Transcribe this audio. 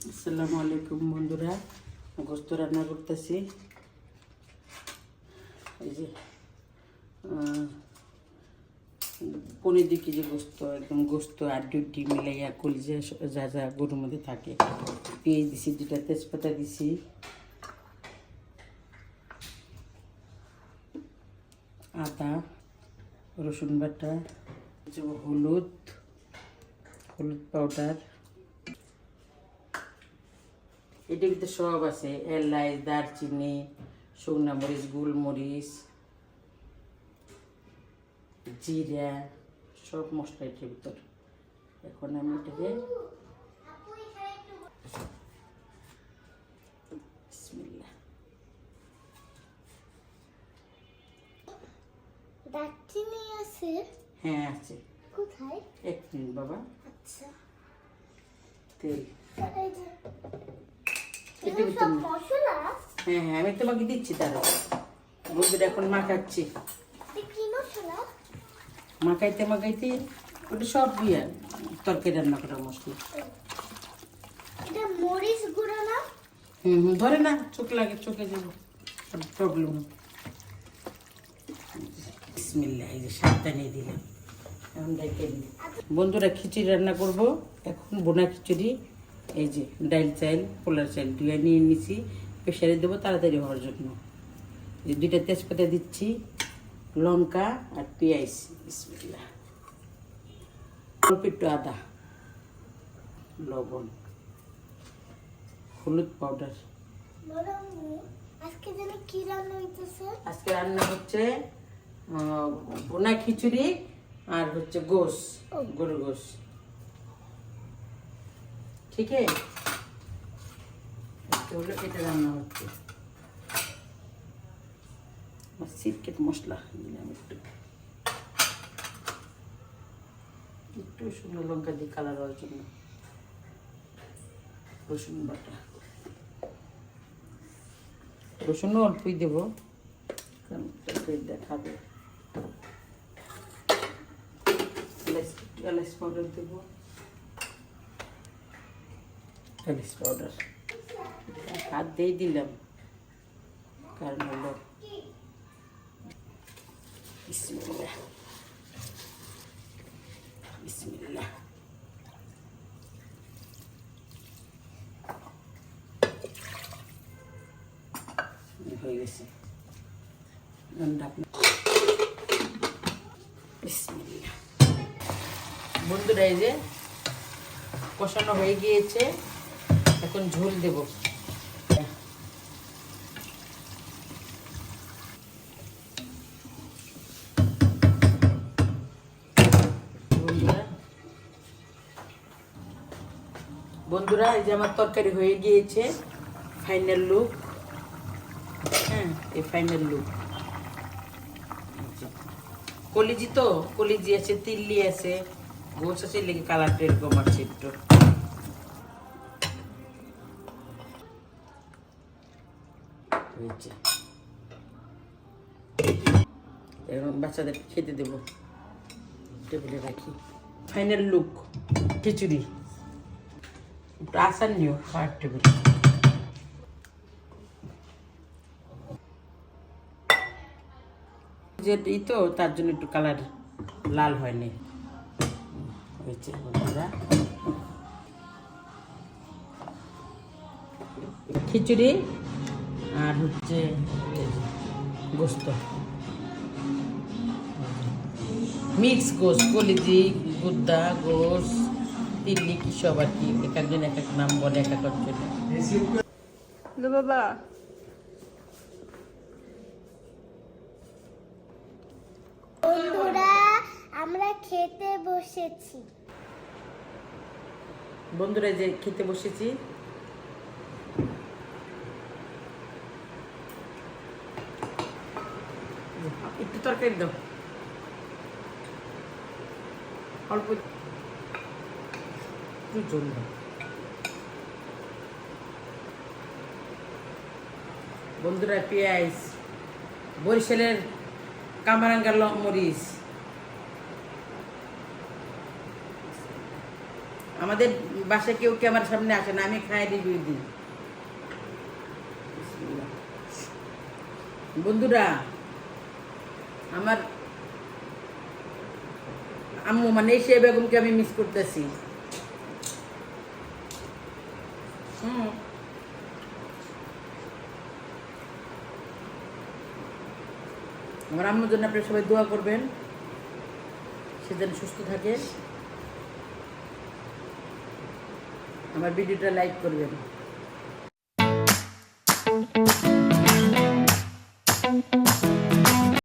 আসসালামু আলাইকুম বন্ধুরা, গোস্ত রান্না করতেছি। এই যে 15 কেজি গোস্ত, একদম গোস্ত আর ডিম মিলাইয়া কলিজা যা যা গরুর মধ্যে থাকে। পেঁয়াজ দিছি, 2টা তেজপাতা দিছি, আদা রসুন বাটা, হলুদ পাউডার, এটার ভিতরে সব আছে, এলাচ, দারচিনি, শুকনা মরিচ, গোলমরিচ, জিরা, সব মশলা এটার ভিতর। এখন আমি এটাকে বিসমিল্লাহ। দারচিনি আছে? হ্যাঁ আছে। কোথায়? 1 মিনিট বাবা। আচ্ছা। তেল, এটা সব মশলা? হ্যাঁ হ্যাঁ, আমি তোমাকে দিচ্ছি। তারা বন্ধুরা এখন মাখাচ্ছি। কি মশলা? মাখাইতে ওটা সব দিয়ে তরকারি রান্না করা মশলা। এটা মরিচ গুঁড়ো না? ধরে না, চোখ লাগে, চোখে যাবো, প্রবলেম। বিসমিল্লাহ, এই যে সাতটা নিয়ে দিলাম। এখন ডাইকে দিই। বন্ধুরা খিচুড়ি রান্না করব এখন, বোনা খিচুড়ি। এই যে ডাইল চাইল, পোলার চাইল ধুয়ে নিয়ে নিছি, প্রেশারে দেবো তাড়াতাড়ি হওয়ার জন্য। এই 2টা তেজপাতা দিচ্ছি, লঙ্কা আর পেঁয়াজ। বিসমিল্লাহ। অল্প একটু আদা, লবণ, হলুদ পাউডার। আজকে যেন কি রান্না হইতেছে? আজকে রান্না হচ্ছে বোনা খিচুড়ি আর হচ্ছে গোস, গরুর গোস। ঠিক আছে, হলো এটা রান্না হচ্ছে। সিক্রেট মশলা দিলাম একটু শুকনো লঙ্কা দিয়ে কালার হওয়ার জন্য। রসুন বাটা, রসুনও অল্পই দেবো, কারণ দেখাবে। এলাচ পাউডার দেবো, এলাচ পাউডার হাত দিয়ে দিলাম, কারণ হলো বিসমিল্লাহ। বিসমিল্লাহ। হয়ে গেছে। বিসমিল্লাহ। বন্ধুরা এই যে কষানো হয়ে গিয়েছে, এখন ঝোল দেব। বন্ধুরা এই যে আমার তরকারি হয়ে গিয়েছে, ফাইনাল লুক। হ্যাঁ, এই ফাইনাল লুক। কলিজি তো, কলিজি আছে, তিল্লি আছে, গোস আছে, লেগে কালারটা এরকম আছে একটু। এখন বাচ্চাদেরকে খেতে দেবো, টেবিলে রাখি। ফাইনাল লুক খিচুড়ি, একটু আসার নিও খাওয়ার টেবিল। যে তো তার জন্য একটু কালার লাল হয়নি হয়েছে। বন্ধুরা খিচুড়ি আর হচ্ছে গোস্ত, মিক্স গোস্ত, কলিজি, গুদ্দা, গোস, তিল্লি, কি সব আর কি, এক একজন এক এক নাম বলে, এক এক অঞ্চলে। বাবা বন্ধুরা আমরা খেতে বসেছি। বন্ধুরা যে খেতে বসেছি, একটু তরকারি দাও, অল্প ঝোল দাও। বন্ধুরা পেঁয়াজ, বরিশালের কামারাঙ্গা মরিচ, আমাদের বাসায় কেউ কি আমার সামনে আসে না, আমি খাই রিভিউ দিই। বন্ধুরা, আমার আম্মু মানে এশিয়া বেগমকে আমি মিস করতেছি। আমার আম্মুর জন্য আপনারা সবাই দোয়া করবেন, সে যেন সুস্থ থাকে। আমার ভিডিওটা লাইক করবেন।